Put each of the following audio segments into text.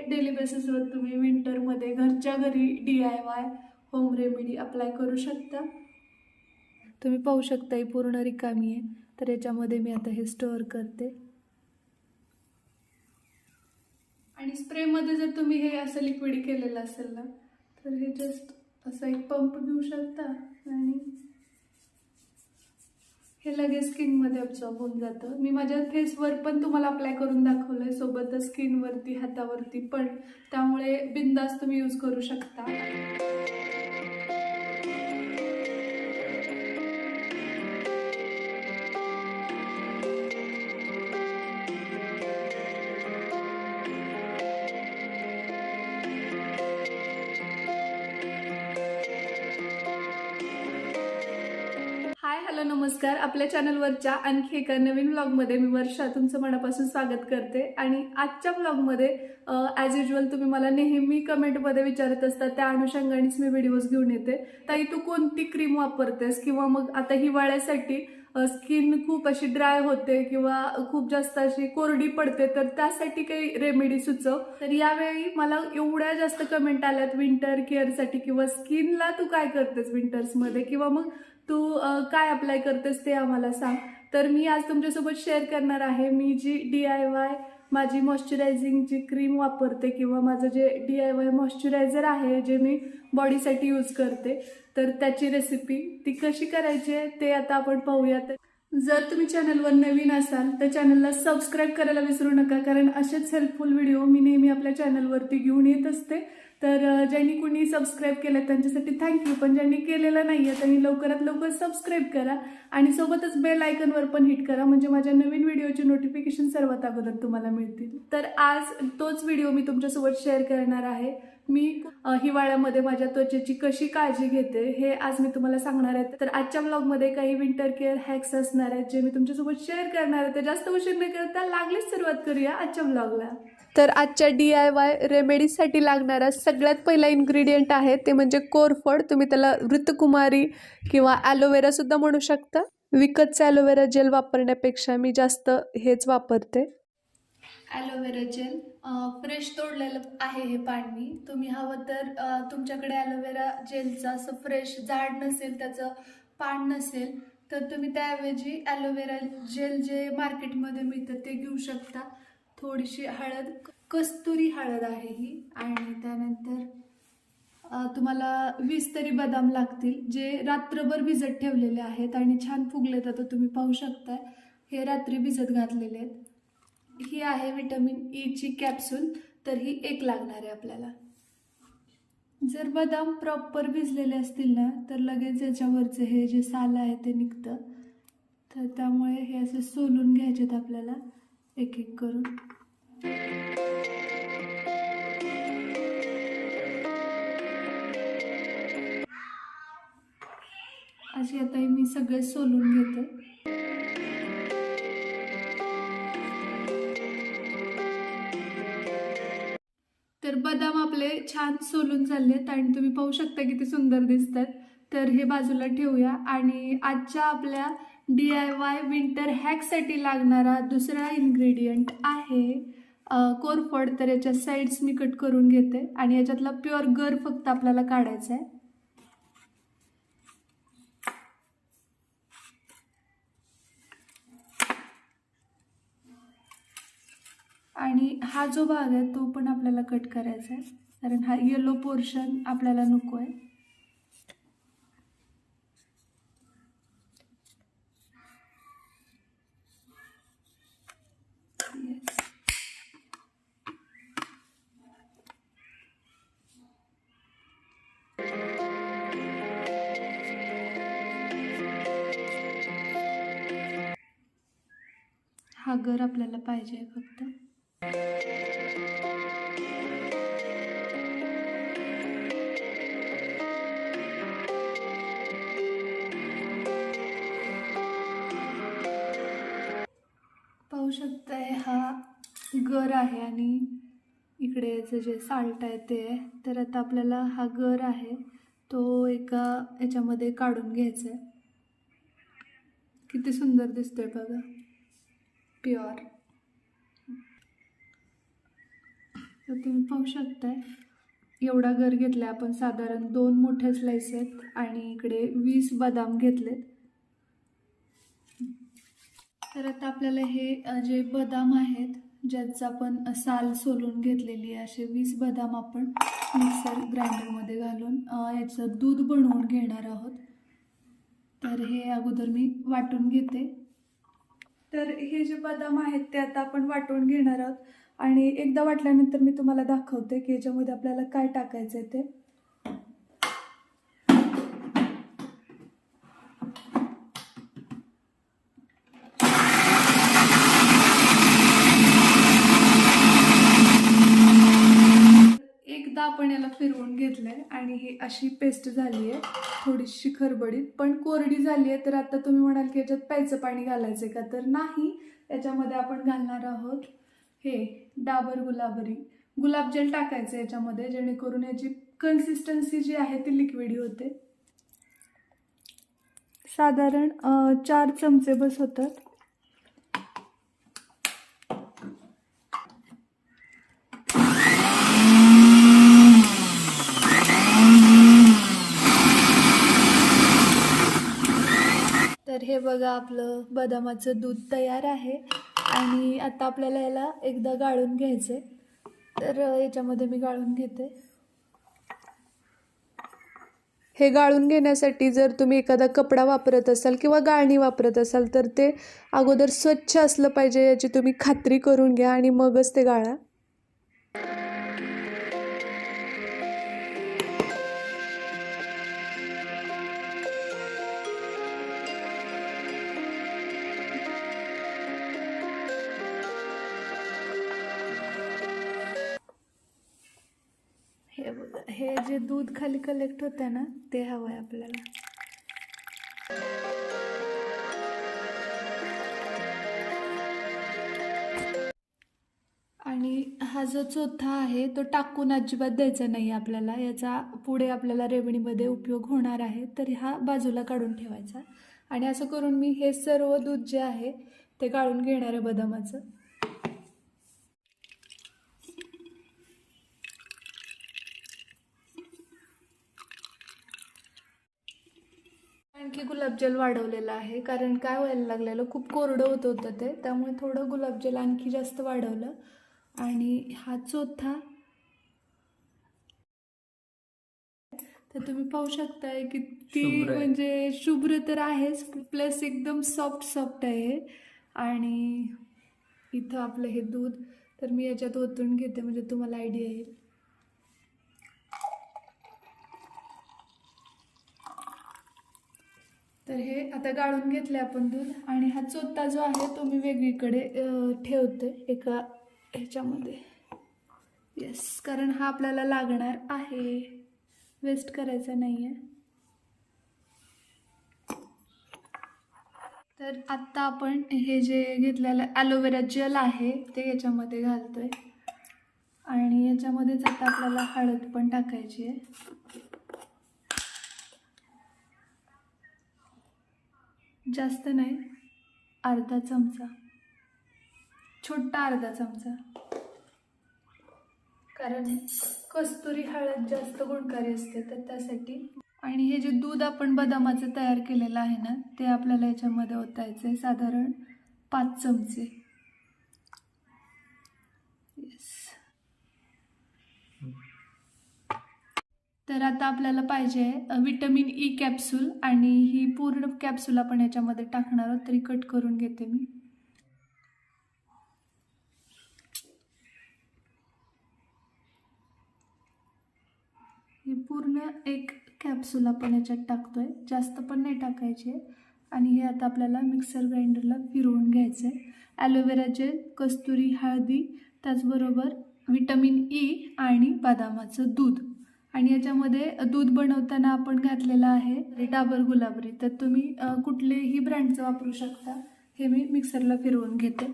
Daily बेसिसवर तुम्ही विंटरमध्ये घरच्या घरी DIY होम रेमेडी अप्लाय करू शकता। तुम्ही पाहू शकता ही पूर्ण रिकामी आहे, तर याच्यामध्ये मी आता हे स्टोअर करते। आणि स्प्रेमध्ये जर तुम्ही हे असं लिक्विड केलेलं असेल ना, तर हे जस्ट असा एक पंप घेऊ शकता आणि हे लगेच स्किनमध्ये अब्सॉर्ब होऊन जातं। मी माझ्या फेसवर पण तुम्हाला अप्लाय करून दाखवलंय, सोबतच स्किनवरती, हातावरती पण, त्यामुळे बिंदास तुम्ही यूज करू शकता। हाय हॅलो नमस्कार, आपल्या चॅनलवरच्या आणखी एका नवीन व्लॉगमध्ये मी वर्षा तुमचं मनापासून स्वागत करते। आणि आजच्या व्लॉगमध्ये ॲज युजल तुम्ही मला नेहमी कमेंटमध्ये विचारत असता, त्या अनुषंगानेच मी व्हिडिओज घेऊन येते। ताई तू कोणती क्रीम वापरतेस, किंवा मग आता हिवाळ्यासाठी स्किन खूप अशी ड्राय होते किंवा खूप जास्त अशी कोरडी पडते, तर त्यासाठी काही रेमेडी सुचव। तर यावेळी मला एवढ्या जास्त कमेंट आल्यात विंटर केअरसाठी, किंवा स्किनला तू काय करतेस विंटर्समध्ये, किंवा मग तू काय अप्लाय करतेस ते आम्हाला सांग। तर मी आज तुमच्यासोबत शेअर करणार आहे मी जी DIY माझी मॉइश्चरायझिंगची क्रीम वापरते, किंवा माझं जे DIY मॉइश्चरायझर आहे जे मी बॉडीसाठी यूज करते, तर त्याची रेसिपी ती कशी करायची आहे ते आता आपण पाहूयात। जर तुम्ही चॅनलवर नवीन असाल तर चॅनलला सबस्क्राईब करायला विसरू नका, कारण असेच हेल्पफुल व्हिडिओ मी नेहमी आपल्या चॅनलवरती घेऊन येत असते। तर ज्यांनी कुणी सबस्क्राईब केलं त्यांच्यासाठी थँक्यू, पण ज्यांनी केलेलं नाही आहे त्यांनी लवकरात लवकर सबस्क्राईब करा आणि सोबतच बेल आयकॉनवर पण हिट करा, म्हणजे माझ्या नवीन व्हिडिओचे नोटिफिकेशन सर्वात अगोदर तुम्हाला मिळतील। तर आज तोच व्हिडिओ मी तुमच्यासोबत शेअर करणार आहे। मी हिवाळ्यामध्ये माझ्या त्वचेची कशी काळजी घेते हे आज मी तुम्हाला सांगणार आहे। तर आजच्या व्लॉगमध्ये काही विंटर केअर हॅक्स असणार आहेत जे मी तुमच्यासोबत शेअर करणार आहे। तर जास्त उशीर न करता लागलीच सुरुवात करूया आजच्या व्लॉगला। तर आजच्या DIY रेमेडीसाठी लागणारा सगळ्यात पहिला इन्ग्रेडियंट आहे ते म्हणजे कोरफड। तुम्ही त्याला ऋतुकुमारी किंवा ॲलोवेरा सुद्धा म्हणू शकता। विकतचं ॲलोवेरा जेल वापरण्यापेक्षा मी जास्त हेच वापरते। ॲलोवेरा जेल फ्रेश तोडलेलं आहे हे पाणी। तुम्ही हवं तर तुमच्याकडे ॲलोवेरा जेलचं असं फ्रेश झाड नसेल, त्याचं पान नसेल, तर तुम्ही त्याऐवजी ॲलोवेरा जेल जे मार्केटमध्ये मिळतं ते घेऊ शकता। थोडीशी हळद, कस्तुरी हळद आहे ही, आणि त्यानंतर तुम्हाला 20 तरी बदाम लागतील जे रात्रभर भिजत ठेवलेले आहेत आणि छान फुगलेत। आता तुम्ही पाहू शकता हे रात्री भिजत घातलेले आहेत। ही आहे विटामिन E ची कॅप्सूल, तर ही एक लागणार आहे आपल्याला। जर बदाम प्रॉपर भिजलेले असतील ना तर लगेच याच्यावरचे हे जे साल आहे ते निघतं, तर त्यामुळे हे असे सोलून घ्यायचेत आपल्याला एक एक करून। अशी आता मी सगळे सोलून घेते। तर बदाम आपले छान सोलून झालेत आणि तुम्ही पाहू शकता किती सुंदर दिसतात। तर हे बाजूला ठेवूया आणि आजच्या आपल्या DIY विंटर हॅकसाठी लागणारा दुसरा इन्ग्रेडियंट आहे कोरफड। तर याच्या साईड्स मी कट करून घेते आणि याच्यातला प्युअर गर फक्त आपल्याला काढायचा आहे। आणि हा जो भाग आहे तो पण आपल्याला कट करायचा आहे, कारण हा येलो पोर्शन आपल्याला नको आहे। हा गर आपल्याला पाहिजे फक्त। पाहू शकताय हा गर आहे आणि इकडे याचं जे साल्ट आहे ते आहे। तर आता आपल्याला हा गर आहे तो एका याच्यामध्ये काढून घ्यायचा आहे। किती सुंदर दिसतोय बघा, प्युअर। तर तुम्ही पाहू शकताय एवढा गर घेतला आपण, साधारण 2 मोठे स्लाइस आहेत आणि इकडे 20 बदाम घेतलेत. तर आता आपल्याला हे जे बदाम आहेत ज्याचं आपण साल सोलून घेतलेली आहे, असे 20 बदाम आपण मिक्सर ग्राइंडरमध्ये घालून याचं दूध बनवून घेणार आहोत. तर हे अगोदर मी वाटून घेते. तर हे जे बदाम आहेत ते आता आपण वाटून घेणार आहोत आणि एकदा वाटल्यानंतर मी तुम्हाला दाखवते की याच्यामध्ये आपल्याला काय टाकायचं आहे ते. एकदा आपण याला फिरवून घेतलंय आणि ही अशी पेस्ट झाली आहे, थोडीशी खरबडीत पण कोरडी झाली आहे. तर आता तुम्ही म्हणाल की याच्यात प्यायचं पाणी घालायचं का, तर नाही, याच्यामध्ये आपण घालणार आहोत हे डाबर गुलाब जेल टाकायचं याच्यामध्ये, जेणेकरून याची कन्सिस्टन्सी जी आहे ती लिक्विडी होते. साधारण 4 चमचे बस होतात. तर हे बघा आपलं बदामाचं दूध तयार आहे आणि आता आपल्याला याला एकदा गाळून घ्यायचे. तर याच्यामध्ये मी गाळून घेते. हे गाळून घेण्यासाठी जर तुम्ही एखादा कपडा वापरत असाल किंवा गाळणी वापरत असाल तर ते अगोदर स्वच्छ असलं पाहिजे याची तुम्ही खात्री करून घ्या आणि मगच ते गाळा. हे बघा, हे जे दूध खाली कलेक्ट होतं ना ते हवं आहे आपल्याला. आणि हा जो चोथा आहे तो टाकून अजिबात द्यायचा नाही आपल्याला, याचा पुढे आपल्याला रेवणीमध्ये उपयोग होणार आहे. तर हा बाजूला काढून ठेवायचा आणि असं करून मी हे सर्व दूध जे आहे ते गाळून घेणार आहे बदामाचं. आणखी गुलाबजल वाढवलेलं आहे, कारण काय व्हायला लागलेलं, खूप कोरडं होतं ते, त्यामुळे थोडं गुलाबजल आणखी जास्त वाढवलं. आणि हा चोथा, तर तुम्ही पाहू शकताय किती म्हणजे शुभ्र तर आहेच, प्लस एकदम सॉफ्ट आहे. आणि इथं आपलं हे दूध, तर मी याच्यात ओतून घेते म्हणजे तुम्हाला आयडिया येईल. तर हे आता गाळून घेतले आपण दूध आणि हा चोथा जो आहे तो मी वेगळीकडे ठेवते एका ह्याच्यामध्ये. येस, कारण हा आपल्याला लागणार आहे, वेस्ट करायचा नाही आहे. तर आत्ता आपण हे जे घेतलेलं ॲलोवेरा जेल आहे ते याच्यामध्ये घालतोय आणि याच्यामध्येच आता आपल्याला हळद पण टाकायची आहे. जास्त नाही, अर्धा चमचा, छोटा अर्धा चमचा, कारण कस्तुरी हळद जास्त गुणकारी असते तर त्यासाठी. आणि हे जे दूध आपण बदामाचं तयार केलेलं आहे ना ते आपल्याला याच्यामध्ये ओतायचं आहे, साधारण 5 चमचे. येस. तर आता आपल्याला पाहिजे विटॅमिन ई कॅप्सूल आणि ही पूर्ण कॅप्सूल आपण याच्यामध्ये टाकणार आहोत. तरी कट करून घेते मी. ही पूर्ण एक कॅप्सूल आपण याच्यात टाकतोय, जास्त पण नाही टाकायची आहे. आणि हे आता आपल्याला मिक्सर ग्राइंडरला फिरवून घ्यायचं आहे. ॲलोवेरा जेल, कस्तुरी हळदी, त्याचबरोबर विटॅमिन ई आणि बदामाचं दूध. आणि याच्यामध्ये दूध बनवताना आपण घातलेलं आहे डाबर गुलाबरी, तर तुम्ही कुठलेही ब्रँडचं वापरू शकता. हे मी मिक्सरला फिरवून घेते.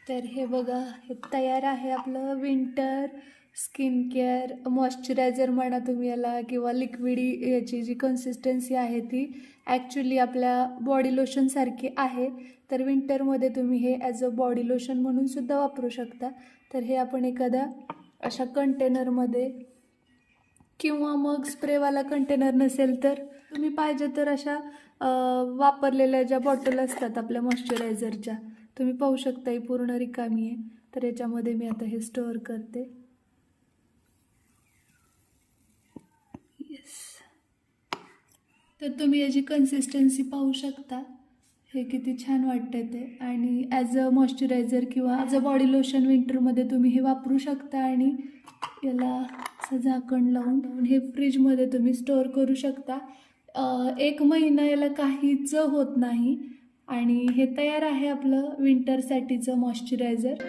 तर हे बघा, हे तयार आहे आपलं विंटर स्किन केअर मॉइश्चरायझर म्हणा तुम्ही याला, किंवा लिक्विडी याची जी कन्सिस्टन्सी आहे ती ॲक्च्युली आपल्या बॉडी लोशनसारखी आहे. तर विंटरमध्ये तुम्ही हे ॲज अ बॉडी लोशन म्हणून सुद्धा वापरू शकता. तर हे आपण एखाद्या अशा कंटेनरमध्ये, किंवा मग स्प्रेवाला कंटेनर नसेल तर तुम्ही पाहिजे तर अशा वापरलेल्या ज्या बॉटल असतात आपल्या मॉइश्चरायझरच्या, तुम्ही पाहू शकता ही पूर्ण रिकामी आहे. तर याच्यामध्ये मी आता हे स्टोअर करते. येस, तर तुम्ही याची कन्सिस्टन्सी पाहू शकता. हे किती छान वाटतं ते. आणि ॲज अ मॉइश्चरायझर किंवा ॲज अ बॉडी लोशन विंटरमध्ये तुम्ही हे वापरू शकता. आणि याला असं झाकण लावून हे फ्रीजमध्ये तुम्ही स्टोअर करू शकता. 1 महिना याला काहीच होत नाही. आणि हे तयार आहे आपलं विंटरसाठीचं मॉइश्चरायझर.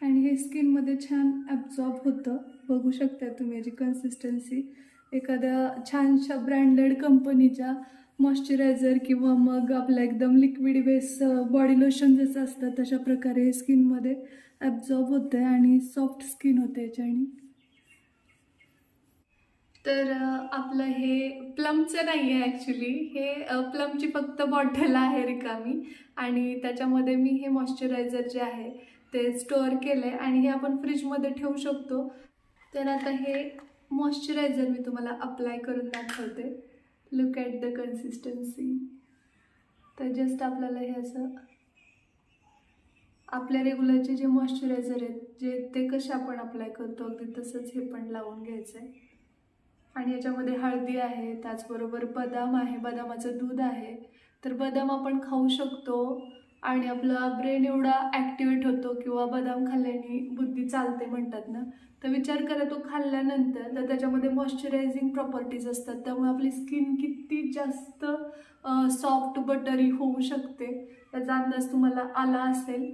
आणि हे स्किनमध्ये छान ॲब्झॉर्ब होतं. बघू शकता तुम्ही याची कन्सिस्टन्सी. एखाद्या छानशा ब्रँडेड कंपनीच्या मॉइश्चरायझर किंवा मग आपलं एकदम लिक्विड बेस बॉडी लोशन जसं असतं तशा प्रकारे हे स्किनमध्ये ॲब्झॉर्ब होतं आहे आणि सॉफ्ट स्किन होते याच्याने. तर आपलं हे प्लमचं नाही आहे ॲक्च्युली, हे प्लमची फक्त बॉटल आहे रिकामी. आणि त्याच्यामध्ये मी हे मॉइश्चरायझर जे आहे ते स्टोअर केलं आहे आणि हे आपण फ्रीजमध्ये ठेवू शकतो. तर आता हे मॉइश्चरायझर मी तुम्हाला अप्लाय करून दाखवते. Look at the consistency. तर जस्ट आपल्याला हे असं आपल्या रेग्युलरचे जे मॉइश्चरायझर आहेत जे ते कसे आपण अप्लाय करतो अगदी तसंच हे पण लावून घ्यायचं आहे. आणि याच्यामध्ये हळदी आहे, त्याचबरोबर बदाम आहे, बदामाचं दूध आहे. तर बदाम आपण खाऊ शकतो आणि आपला ब्रेन एवढा ॲक्टिवेट होतो, किंवा बदाम खाल्ल्याने बुद्धी चालते म्हणतात ना. तर विचार करा तो खाल्ल्यानंतर तर त्याच्यामध्ये मॉइश्चरायझिंग प्रॉपर्टीज असतात, त्यामुळे आपली स्किन किती जास्त सॉफ्ट बटरी होऊ शकते याचा अंदाज तुम्हाला आला असेल.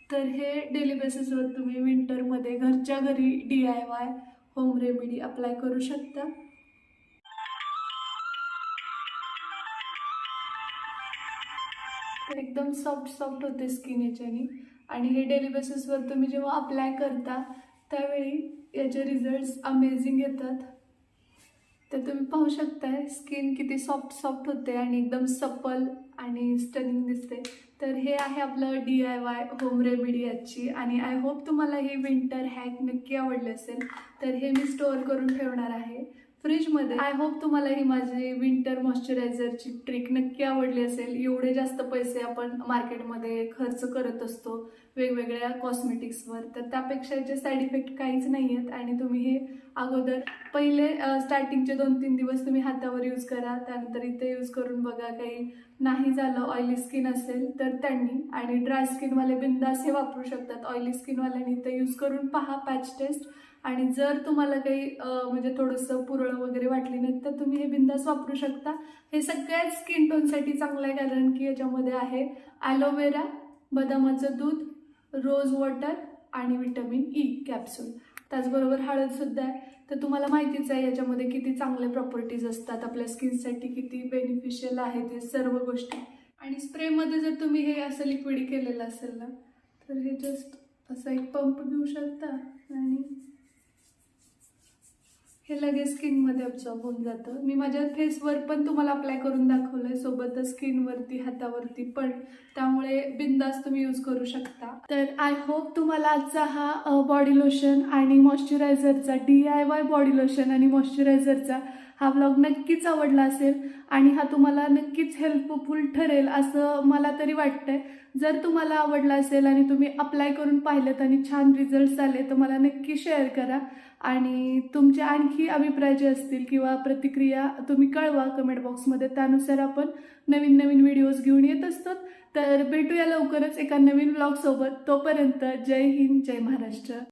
तर हे डेली बेसिसवर तुम्ही विंटरमध्ये घरच्या घरी DIY होम रेमेडी अप्लाय करू शकता. एकदम सॉफ्ट होते स्किन याच्याने. आणि हे डेली बेसिसवर तुम्ही जेव्हा अप्लाय करता त्यावेळी याचे रिझल्ट्स अमेझिंग येतात. तर तुम्ही पाहू शकताय स्किन किती सॉफ्ट होते आणि एकदम सपल आणि स्टनिंग दिसते. तर हे आहे आपलं DIY होम रेमेडी आजची. आणि आय होप तुम्हाला हे विंटर हॅक नक्की आवडले असेल. तर हे मी स्टोअर करून ठेवणार आहे फ्रीजमध्ये. आय होप तुम्हाला ही माझी विंटर मॉइश्चरायझरची ट्रिक नक्की आवडली असेल. एवढे जास्त पैसे आपण मार्केटमध्ये खर्च करत असतो वेगवेगळ्या कॉस्मेटिक्सवर, तर त्यापेक्षा याचे साईड इफेक्ट काहीच नाही आहेत. आणि तुम्ही हे अगोदर पहिले स्टार्टिंगचे 2-3 दिवस तुम्ही हातावर यूज करा, त्यानंतर इथे यूज करून बघा. काही नाही झालं, ऑइली स्किन असेल तर त्यांनी, आणि ड्राय स्किनवाले बिंदास हे वापरू शकतात. ऑइली स्किनवाल्यांनी इथे यूज करून पहा पॅच टेस्ट. आणि जर तुम्हाला काही म्हणजे थोडंसं पुरळ वगैरे वाटली नाही तर तुम्ही हे बिंदास वापरू शकता. हे सगळ्याच स्किन टोनसाठी चांगलं आहे, कारण की याच्यामध्ये आहे ॲलोवेरा, बदामाचं दूध, रोज वॉटर आणि विटॅमिन E कॅप्सूल, त्याचबरोबर हळदसुद्धा आहे. तर तुम्हाला माहितीच आहे याच्यामध्ये किती चांगले प्रॉपर्टीज असतात, आपल्या स्किनसाठी किती बेनिफिशियल आहेत हे सर्व गोष्टी. आणि स्प्रेमध्ये जर तुम्ही हे असं लिक्विड केलेलं असेल ना तर हे जस्ट असं एक पंप घेऊ शकता आणि हे लगेच स्किनमध्ये ॲब्झॉर्ब होऊन जातं. मी माझ्या फेसवर पण तुम्हाला अप्लाय करून दाखवलं आहे, सोबतच स्किनवरती, हातावरती पण, त्यामुळे बिंदास तुम्ही यूज करू शकता. तर आय होप तुम्हाला आजचा हा बॉडी लोशन आणि मॉइश्चरायझरचा DIY बॉडी लोशन आणि मॉइश्चरायझरचा हा व्लॉग नक्कीच आवडला असेल आणि हा तुम्हाला नक्कीच हेल्पफुल ठरेल असं मला तरी वाटतंय. जर तुम्हाला आवडला असेल आणि तुम्ही अप्लाय करून पाहिलेत आणि छान रिझल्ट्स आले तर मला नक्की शेअर करा आणि तुमचे आणखी अभिप्राय जे असतील किंवा प्रतिक्रिया तुम्ही कळवा कमेंट बॉक्समध्ये. त्यानुसार आपण नवीन नवीन व्हिडिओज घेऊन येत असतो. तर भेटूया लवकरच एका नवीन व्लॉग सोबत. तोपर्यंत जय हिंद, जय महाराष्ट्र.